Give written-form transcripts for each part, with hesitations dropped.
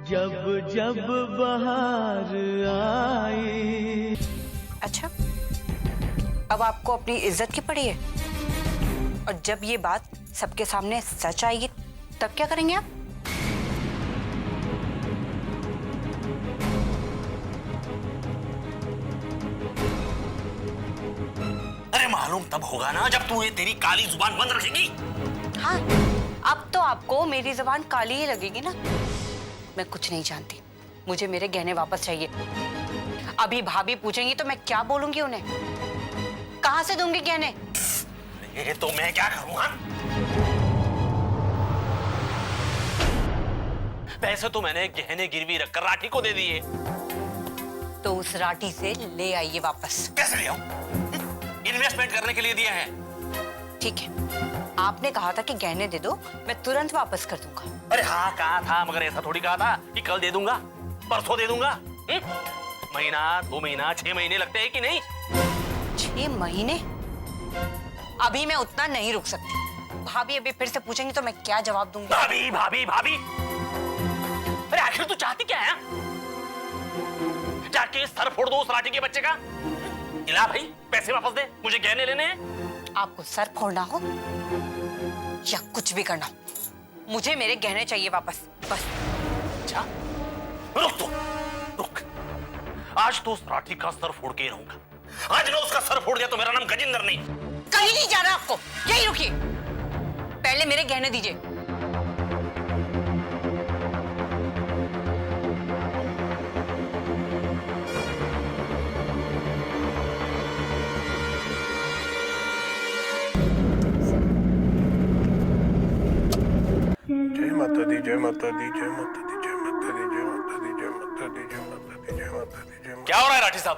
जब जब बहार आई। अच्छा, अब आपको अपनी इज्जत की पड़ी है, और जब ये बात सबके सामने सच आएगी तब क्या करेंगे आप? अरे मालूम तब होगा ना जब तू ये तेरी काली जुबान बंद रखेगी। हाँ, अब तो आपको मेरी जुबान काली ही लगेगी ना। मैं कुछ नहीं जानती, मुझे मेरे गहने वापस चाहिए। अभी भाभी पूछेंगी तो मैं क्या बोलूंगी उन्हें? कहां से दूंगी गहने? ये तो मैं क्या करूंगा? पैसे तो मैंने गहने गिरवी रखकर राठी को दे दिए। तो उस राठी से ले आइए वापस। कैसे ले आऊं? इन्वेस्टमेंट करने के लिए दिया है। ठीक है, आपने कहा था कि गहने दे दो, मैं तुरंत वापस कर दूंगा। अरे हाँ कहा था, मगर ऐसा थोड़ी कहा था कि कल दे दूंगा, परसों दे दूंगा। महीना 2 महीना 6 महीने लगते हैं कि नहीं? 6 महीने? अभी मैं उतना नहीं रुक सकती। भाभी अभी फिर से पूछेंगी तो मैं क्या जवाब दूंगी? भाभी भाभी भाभी, अरे आखिर तू चाहती क्या है? जाके सर फोड़ दो उस राठी के बच्चे का। इला भाई, पैसे वापस दे, मुझे गहने लेने हैं। आपको सर फोड़ना हो या कुछ भी करना हो, मुझे मेरे गहने चाहिए वापस, बस। अच्छा, रुक तो, रुक। आज तो उस राठी का सर फोड़ के ही रहूंगा। आज ना उसका सर फोड़ दिया तो मेरा नाम गजेंद्र नहीं। कहीं नहीं जाना आपको, यही रुकिए। पहले मेरे गहने दीजिए। जय माता दी, जय माता दी, जय माता दी, जय माता दी, जय माता दी, जय माता दी, जय माता दी, जय माता दी, जय माता। क्या हो रहा है राठी साहब?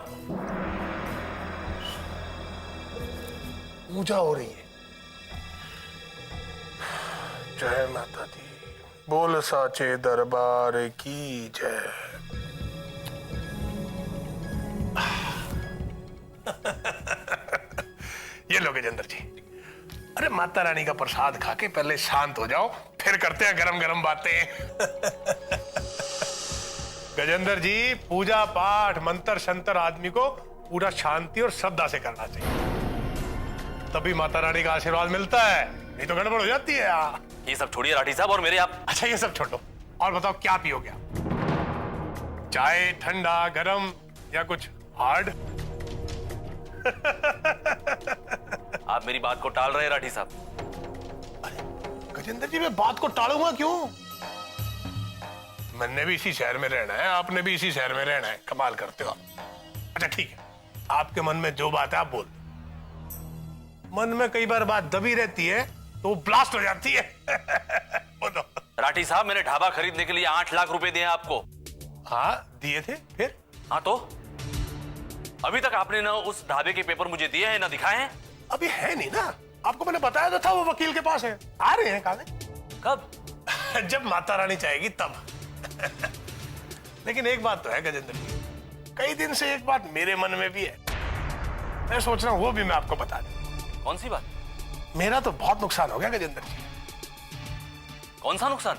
पूजा हो रही है। जय माता दी, बोल साचे दरबार की जय। ये लो गजेंद्र जी, अरे माता रानी का प्रसाद खा के पहले शांत हो जाओ, फिर करते हैं गरम गरम बातें। गजेंद्र जी, पूजा पाठ मंत्र शंतर आदमी को पूरा शांति और श्रद्धा से करना चाहिए, तभी माता रानी का आशीर्वाद मिलता है, नहीं तो गड़बड़ हो जाती है यार। ये सब छोड़िए राठी साहब, और मेरे आप। अच्छा ये सब छोड़ो, और बताओ क्या पियोगे आप? चाय, ठंडा, गरम या कुछ हार्ड? आप मेरी बात को टाल रहे हैं राठी साहब। अरे गजेंद्र जी, मैं बात को टालूंगा क्यों? मैंने भी इसी शहर में रहना है, आपने भी इसी शहर में रहना है, कमाल करते हो आप। अच्छा ठीक है, आपके मन में जो बात है आप बोल। मन में कई बार बात दबी रहती है तो ब्लास्ट हो जाती है। बोलो। राठी साहब, मैंने ढाबा खरीदने के लिए 8 लाख रुपए दिए आपको। हाँ दिए थे, फिर? हाँ तो अभी तक आपने ना उस ढाबे के पेपर मुझे दिए हैं ना दिखाए हैं। अभी है नहीं ना, आपको मैंने बताया तो था वो वकील के पास है, आ रहे हैं कागज। कब? जब माता रानी चाहेगी तब। लेकिन एक बात तो है गजेंद्र जी, कई दिन से एक बात मेरे मन में भी है, मैं सोच रहा हूं वो भी मैं आपको बता दूं। कौन सी बात? मेरा तो बहुत नुकसान हो गया गजेंद्र जी। कौन सा नुकसान?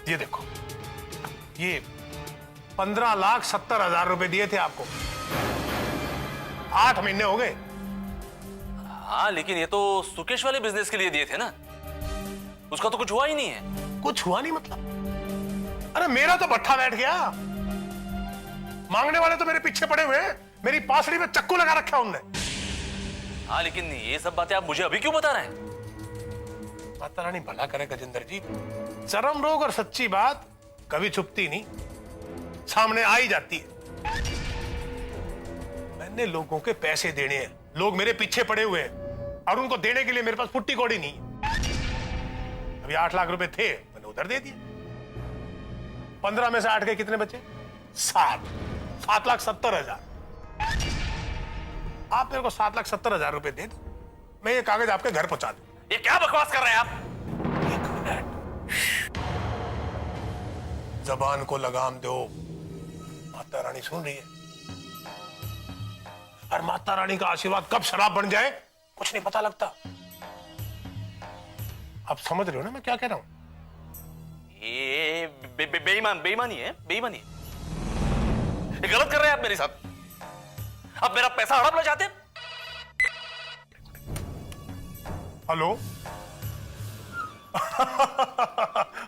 ये देखो, ये 15,70,000 रुपए दिए थे आपको, 8 महीने हो गए। हाँ लेकिन ये तो सुकेश वाले बिजनेस के लिए दिए थे ना, उसका तो कुछ हुआ ही नहीं है। कुछ हुआ नहीं मतलब? अरे मेरा तो भट्ठा बैठ गया, मांगने वाले तो मेरे पीछे पड़े हुए हैं, मेरी पासड़ी में चक्कू लगा रखा उनने। हाँ लेकिन ये सब बातें आप मुझे अभी क्यों बता रहे हैं? माता रानी भला करे गजेंद्र जी, चरम रोग और सच्ची बात कभी छुपती नहीं, सामने आ ही जाती है। मैंने लोगों के पैसे देने हैं, लोग मेरे पीछे पड़े हुए हैं, और उनको देने के लिए मेरे पास फुट्टी कौड़ी नहीं है। अभी 8 लाख रुपए थे, मैंने उधर दे दिए। 15 में से 8 के कितने बचे? 7,70,000। आप मेरे को 7,70,000 रुपए दे दो, मैं ये कागज आपके घर पहुंचा दूं। ये क्या बकवास कर रहे हैं आप? एक मिनट, जबान को लगाम दो, माता रानी सुन रही है। और माता रानी का आशीर्वाद कब शराब बन जाए कुछ नहीं पता लगता। आप समझ रहे हो ना मैं क्या कह रहा हूं? ये बेईमानी है, बेईमानी है। ये गलत कर रहे हैं आप मेरे साथ। आप मेरा पैसा हड़प ले जाते हैं। हेलो।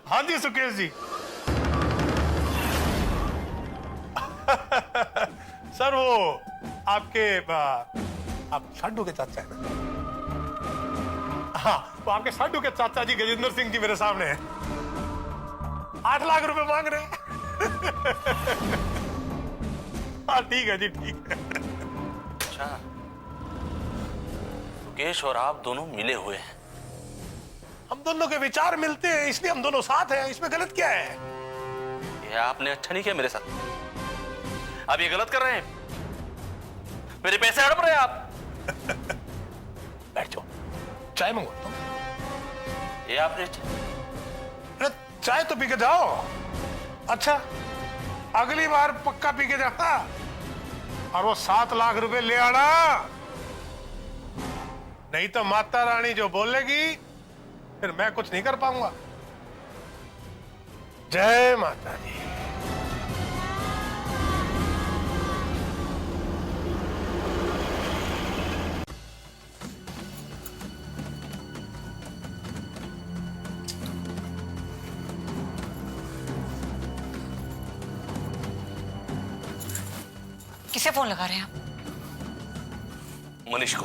हाँ जी सुकेश जी। सर वो आपके आप साडू के चाचा है ना? हाँ, वो आपके साडू के चाचा जी गजेंद्र सिंह जी मेरे सामने हैं। 8 लाख रुपए मांग रहे हैं। हाँ ठीक है जी, ठीक है। अच्छा, सुकेश और आप दोनों मिले हुए हैं। हम दोनों के विचार मिलते हैं इसलिए हम दोनों साथ हैं। इसमें गलत क्या है? ये आपने अच्छा नहीं किया मेरे साथ। आप ये गलत कर रहे हैं। मेरे पैसे हड़प रहे हैं आप। बैठ जाओ, चाय मंगवाता हूं। ये आपने अरे चाय तो पी के जाओ। अच्छा, अगली बार पक्का पी के जाना और वो 7 लाख रुपए ले आना, नहीं तो माता रानी जो बोलेगी फिर मैं कुछ नहीं कर पाऊंगा। जय माता दी। किसे फोन लगा रहे हैं आप? मनीष को।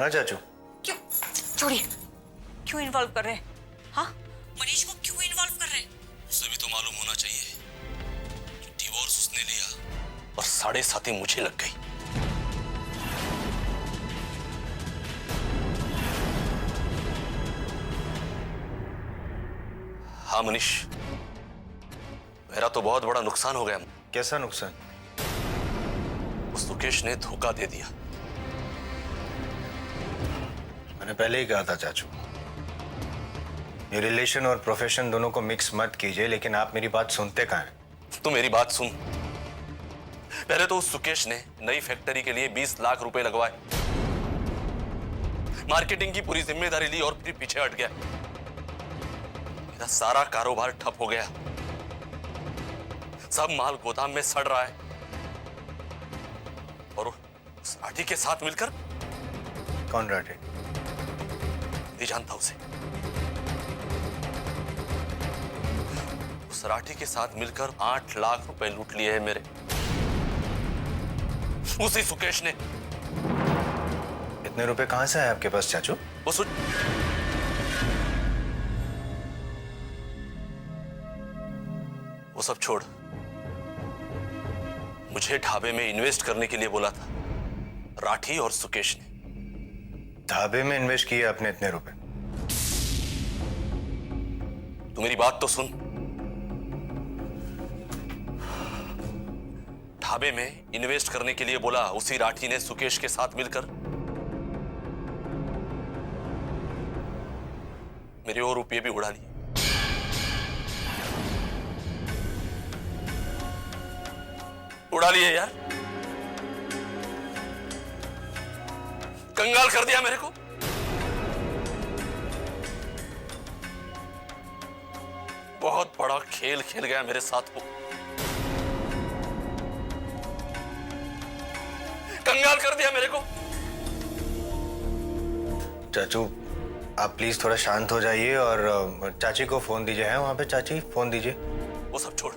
हाँ चाचू। क्यों छोड़िए, क्यों इन्वॉल्व कर रहे हैं? हाँ, मनीष को क्यों इन्वॉल्व कर रहे हैं? उसे भी तो मालूम होना चाहिए कि डिवोर्स उसने लिया और 7.5 मुझे लग गई। हाँ मनीष, मेरा तो बहुत बड़ा नुकसान हो गया। कैसा नुकसान? उस सुकेश ने धोखा दे दिया। मैंने पहले ही कहा था चाचू, ये रिलेशन और प्रोफेशन दोनों को मिक्स मत कीजिए, लेकिन आप मेरी बात सुनते कहाँ हैं? तू मेरी बात सुन। पहले तो उस सुकेश ने नई फैक्ट्री के लिए 20 लाख रुपए लगवाए, मार्केटिंग की पूरी जिम्मेदारी ली और फिर पीछे हट गया। मेरा सारा कारोबार ठप हो गया। सब माल गोदाम में सड़ रहा है और उस राठी के साथ मिलकर। कौन राठी? नहीं जानता उसे। उस राठी के साथ मिलकर 8 लाख रुपए लूट लिए हैं मेरे, उसी सुकेश ने। इतने रुपए कहां से आए आपके पास चाचू? वो सब छोड़, मुझे ढाबे में इन्वेस्ट करने के लिए बोला था राठी और सुकेश ने। ढाबे में इन्वेस्ट किए आपने इतने रुपए? तू मेरी बात तो सुन। ढाबे में इन्वेस्ट करने के लिए बोला उसी राठी ने सुकेश के साथ मिलकर मेरे और रुपये भी उड़ा लिए। उड़ा लिए यार, कंगाल कर दिया मेरे को। बहुत बड़ा खेल खेल गया मेरे साथ वो, कंगाल कर दिया मेरे को। चाचू आप प्लीज थोड़ा शांत हो जाइए और चाची को फोन दीजिए। है वहां पे चाची? फोन दीजिए। वो सब छोड़,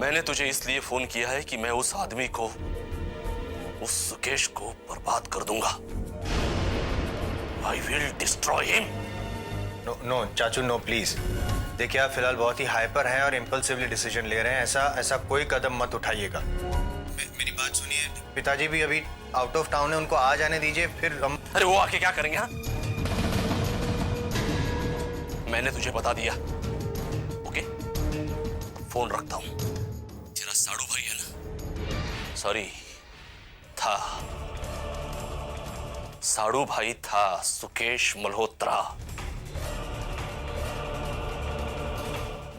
मैंने तुझे इसलिए फोन किया है कि मैं उस आदमी को, उस सुकेश को बर्बाद कर दूंगा। I will destroy him. No चाचू नो प्लीज। देखिए आप फिलहाल बहुत ही हाइपर हैं और इम्पल्सिवली डिसीजन ले रहे हैं। ऐसा कोई कदम मत उठाइएगा। मेरी बात सुनिए, पिताजी भी अभी आउट ऑफ टाउन है, उनको आ जाने दीजिए, फिर हम। अरे वो आके क्या करेंगे? हाँ, मैंने तुझे बता दिया। ओके, फोन रखता हूं। तेरा साड़ू भाई है ना? सॉरी, था साड़ू भाई था सुकेश मल्होत्रा।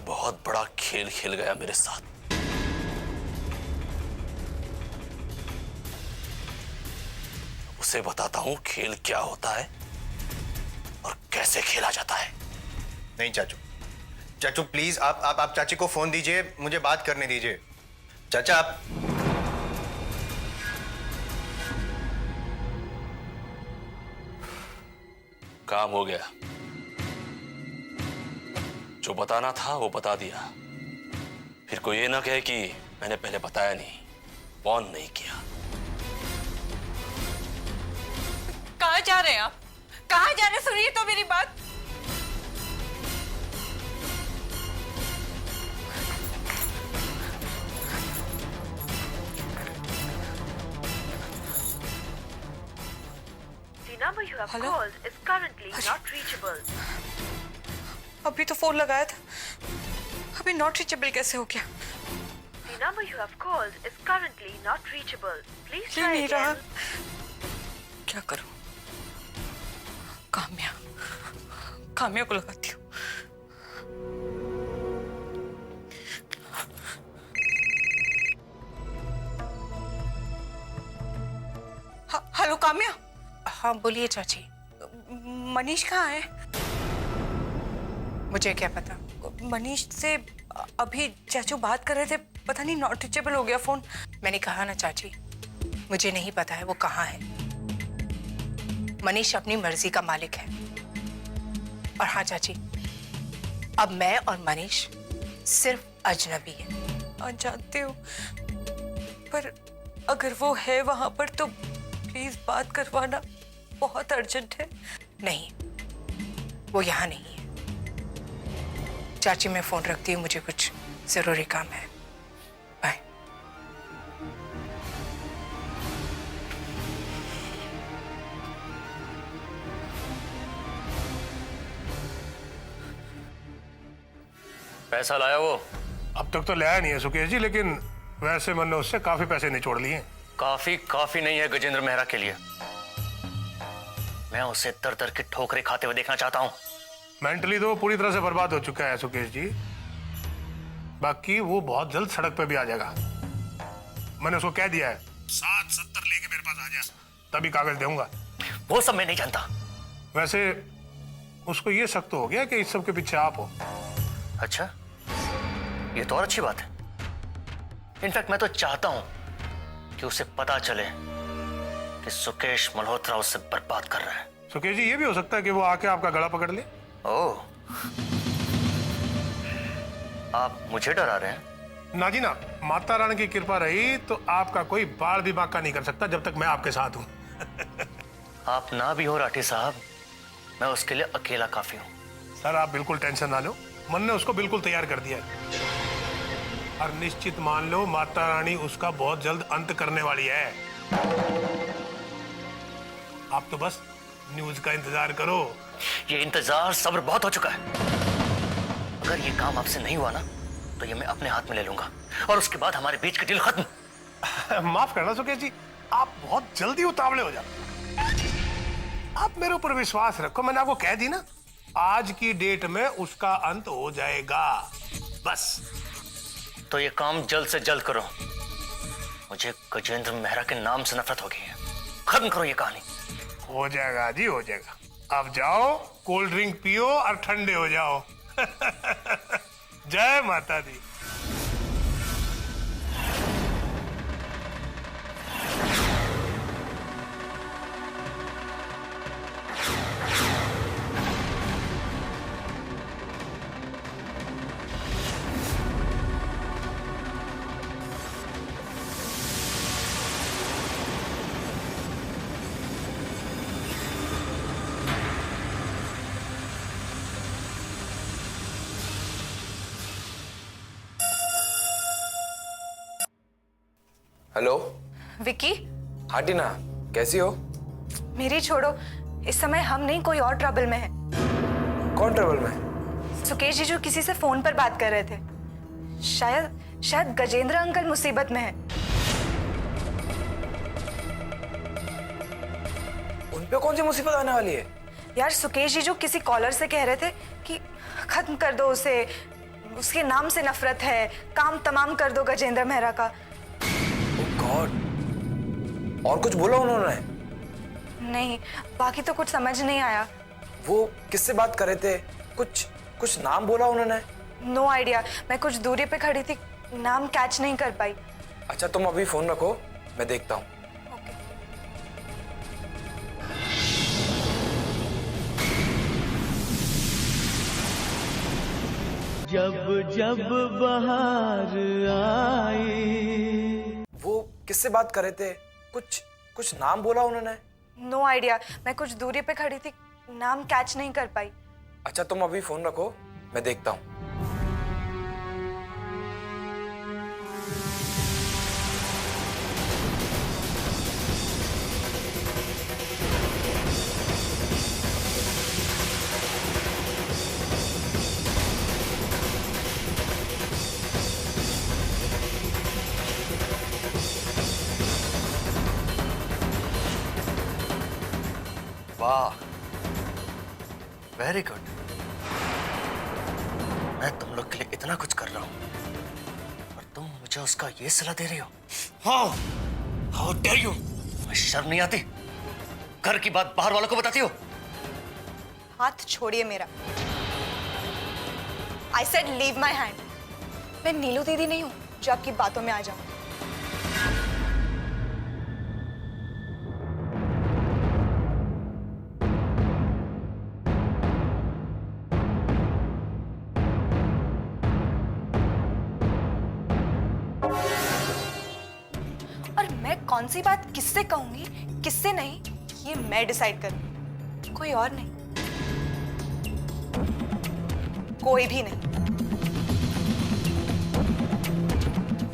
बहुत बड़ा खेल खेल गया मेरे साथ। से बताता हूं खेल क्या होता है और कैसे खेला जाता है। नहीं चाचू, चाचू प्लीज आप चाची को फोन दीजिए, मुझे बात करने दीजिए। चाचा आप काम हो गया, जो बताना था वो बता दिया। फिर कोई ये ना कहे कि मैंने पहले बताया नहीं, फोन नहीं किया। कहाँ जा रहे हैं आप? कहाँ जा रहे हैं? सुनिए तो मेरी बात। The number you have called is currently not reachable. अभी तो फोन लगाया था, अभी नॉट रीचेबल कैसे हो गया? The number you have called is currently not reachable. Please ये try नहीं रहा। again. क्या करूं? काम्या को लगाती हूँ। हेलो काम्या। हाँ बोलिए चाची। मनीष कहाँ है? मुझे क्या पता। मनीष से अभी चाचू बात कर रहे थे, पता नहीं नॉट रीचेबल हो गया फोन। मैंने कहा ना चाची, मुझे नहीं पता है वो कहाँ है। मनीष अपनी मर्जी का मालिक है। और हाँ चाची, अब मैं और मनीष सिर्फ अजनबी हैं। जानते हो, पर अगर वो है वहां पर तो प्लीज बात करवाना, बहुत अर्जेंट है। नहीं, वो यहाँ नहीं है। चाची मैं फोन रखती हूँ, मुझे कुछ जरूरी काम है। बाय। पैसा लाया वो? अब तक तो लाया नहीं है सुकेश जी, लेकिन वैसे मैंने उससे काफी पैसे निचोड़ लिए। काफी नहीं है गजेंद्र मेहरा के लिए। मैं उसे दर दर की ठोकरें खाते हुए देखना चाहता हूं। मेंटली तो वो पूरी तरह से बर्बाद हो चुका है सुकेश जी। बाकी वो बहुत जल्द सड़क पे भी आ जाएगा। मैंने उसको कह दिया है 7-70 लेके मेरे पास आ जा, तभी कागज दूंगा। वो सब मैं नहीं जानता। वैसे उसको ये शक तो हो गया कि इस सब के पीछे आप हो। अच्छा, ये तो और अच्छी बात है। इनफैक्ट मैं तो चाहता हूं कि उसे पता चले कि सुकेश मल्होत्रा उसे बर्बाद कर रहा है। सुकेश जी, ये भी हो सकता है कि वो आके आपका गला पकड़ ले। ओह, आप मुझे डरा रहे हैं? ना जी ना, माता रानी की कृपा रही तो आपका कोई बाल भी बांका नहीं कर सकता जब तक मैं आपके साथ हूं। आप ना भी हो राठी साहब, मैं उसके लिए अकेला काफी हूं। सर आप बिल्कुल टेंशन ना लो, मन ने उसको बिल्कुल तैयार कर दिया है। और निश्चित मान लो माता रानी उसका बहुत जल्द अंत करने वाली है। आप तो बस न्यूज का इंतजार करो। ये इंतजार सब्र बहुत हो चुका है। अगर ये काम आपसे नहीं हुआ ना, तो ये मैं अपने हाथ में ले लूंगा और उसके बाद हमारे बीच की डील खत्म। माफ करना सुकेश जी, आप बहुत जल्दी उतावले हो जाते। आप मेरे ऊपर विश्वास रखो, मैंने आपको कह दी ना, आज की डेट में उसका अंत हो जाएगा। बस तो ये काम जल्द से जल्द करो। मुझे गजेंद्र मेहरा के नाम से नफरत हो गई है। खत्म करो ये कहानी। हो जाएगा जी, हो जाएगा। अब जाओ, कोल्ड ड्रिंक पियो और ठंडे हो जाओ। जय माता दी। हेलो विक्की, हाँ टीना, कैसी हो? मेरी छोड़ो, इस समय हम नहीं, कोई और ट्रबल में है। कौन ट्रबल में? सुकेश जी जो किसी से फोन पर बात कर रहे थे, शायद गजेंद्र अंकल मुसीबत में है। उन पे कौन सी मुसीबत आने वाली है? यार सुकेश जी जो किसी कॉलर से कह रहे थे कि खत्म कर दो उसे, उसके नाम से नफरत है, काम तमाम कर दो गजेंद्र मेहरा का। गॉड, और कुछ बोला उन्होंने? नहीं, बाकी तो कुछ समझ नहीं आया। वो किससे बात कर रहे थे? कुछ कुछ नाम बोला उन्होंने? नो आइडिया, मैं कुछ दूरी पे खड़ी थी, नाम कैच नहीं कर पाई। अच्छा तुम अभी फोन रखो, मैं देखता हूँ। जब जब बहार आई। वो किससे बात कर रहे थे? कुछ कुछ नाम बोला उन्होंने? नो आइडिया, मैं कुछ दूरी पे खड़ी थी, नाम कैच नहीं कर पाई। अच्छा तुम अभी फोन रखो, मैं देखता हूँ। वाह, वेरी गुड। मैं तुम लोग के लिए इतना कुछ कर रहा हूं और तुम मुझे उसका ये सलाह दे रही हो? How dare you! तुम्हें शर्म नहीं आती? घर की बात बाहर वालों को बताती हो? हाथ छोड़िए मेरा। I said leave my hand. मैं नीलू दीदी नहीं हूँ जो आपकी बातों में आ जाऊं। कौन सी बात किससे कहूंगी, किससे नहीं, ये मैं डिसाइड करूं, कोई और नहीं, कोई भी नहीं।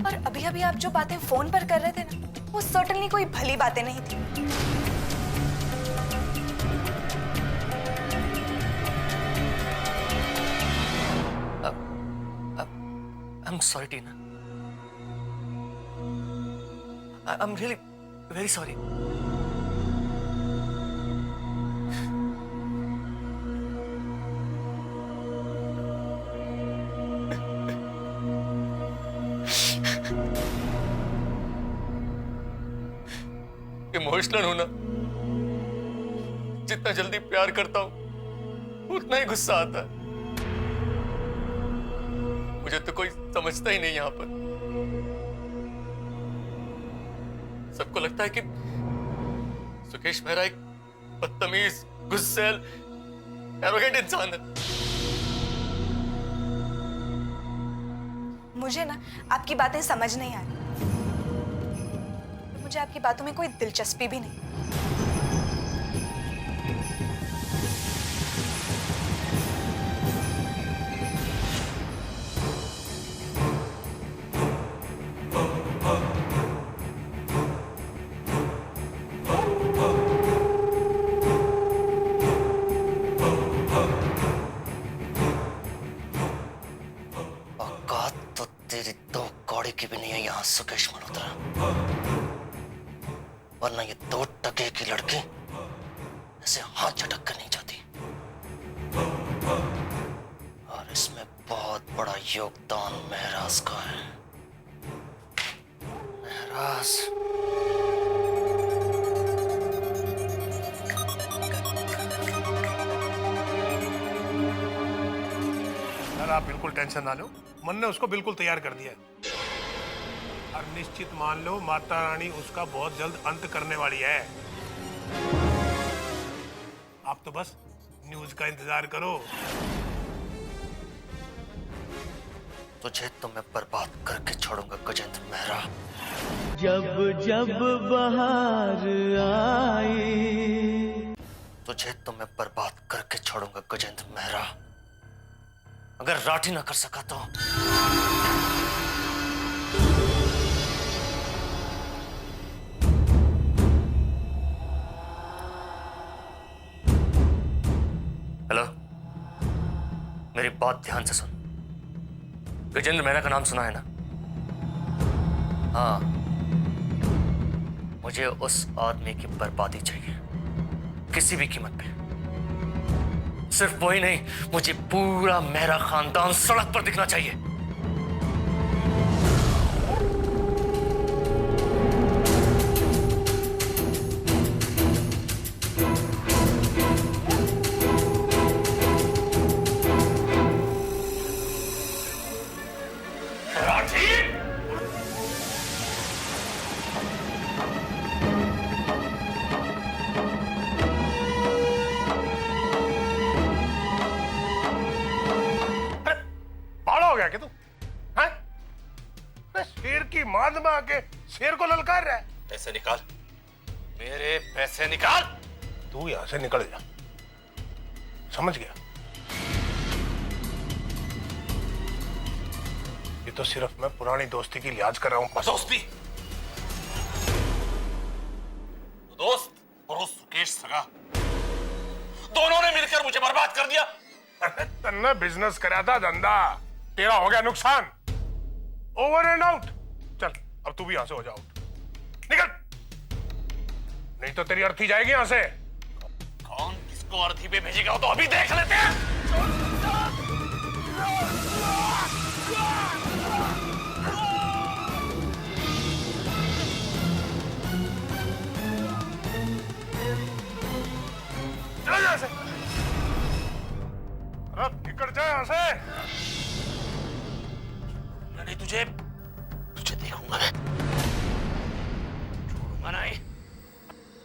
और अभी अभी आप जो बातें फोन पर कर रहे थे ना, वो सर्टेनली कोई भली बातें नहीं थी। I'm sorry, Tina. I'm really very sorry. Emotional हूं ना, जितना जल्दी प्यार करता हूं उतना ही गुस्सा आता है। मुझे तो कोई समझता ही नहीं यहां पर। सबको लगता है कि सुकेश मेहरा एक बदतमीज, गुस्सैल, एरोगेंट इंसान है। मुझे ना आपकी बातें समझ नहीं आ रही। मुझे आपकी बातों में कोई दिलचस्पी भी नहीं। की भी नहीं है यहां सुकेश मल्होत्रा, वरना ये 2 टके की लड़की ऐसे हाथ झटक कर नहीं जाती। और इसमें बहुत बड़ा योगदान महराज का है। महराज सर, आप बिल्कुल टेंशन ना लो, मन ने उसको बिल्कुल तैयार कर दिया है। और निश्चित मान लो माता रानी उसका बहुत जल्द अंत करने वाली है। आप तो बस न्यूज का इंतजार करो। तुझे तो मैं बर्बाद करके छोड़ूंगा गजेंद्र मेहरा। जब जब बहार आई, तुझे तो मैं बर्बाद करके छोड़ूंगा गजेंद्र मेहरा। अगर राठी ना कर सका तो हेलो, मेरी बात ध्यान से सुन। गजेंद्र मेहरा का नाम सुना है ना? हाँ, मुझे उस आदमी की बर्बादी चाहिए, किसी भी कीमत पे। सिर्फ वही नहीं, मुझे पूरा मेहरा खानदान सड़क पर दिखना चाहिए। मैं शेर की मांद में आके शेर को ललकार रहा है। पैसे निकाल, मेरे पैसे निकाल। तू यहां से निकल जा, समझ गया? ये तो सिर्फ मैं पुरानी दोस्ती की लिहाज कर रहा हूं। दोस्ती? दोस्त और उस सुकेश सगा, दोनों ने मिलकर मुझे बर्बाद कर दिया। तन्ने बिजनेस करा था, धंधा तेरा हो गया नुकसान। Over and out. चल अब तू भी यहां से हो जा आउट, निकल, नहीं तो तेरी अर्थी जाएगी यहां से। कौन किसको अर्थी पे भेजेगा वो तो अभी देख लेते हैं। चला जा से, अब निकल जा यहां से। नहीं तुझे देखूंगा मैं, छोड़ूंगा नहीं।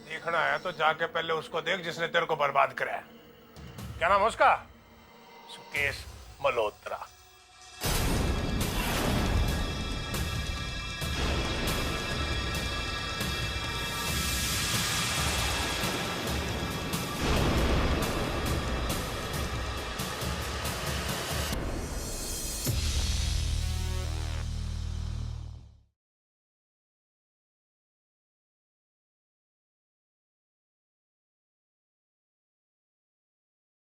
देखना है तो जाके पहले उसको देख जिसने तेरे को बर्बाद कराया। क्या नाम है उसका? सुकेश मल्होत्रा।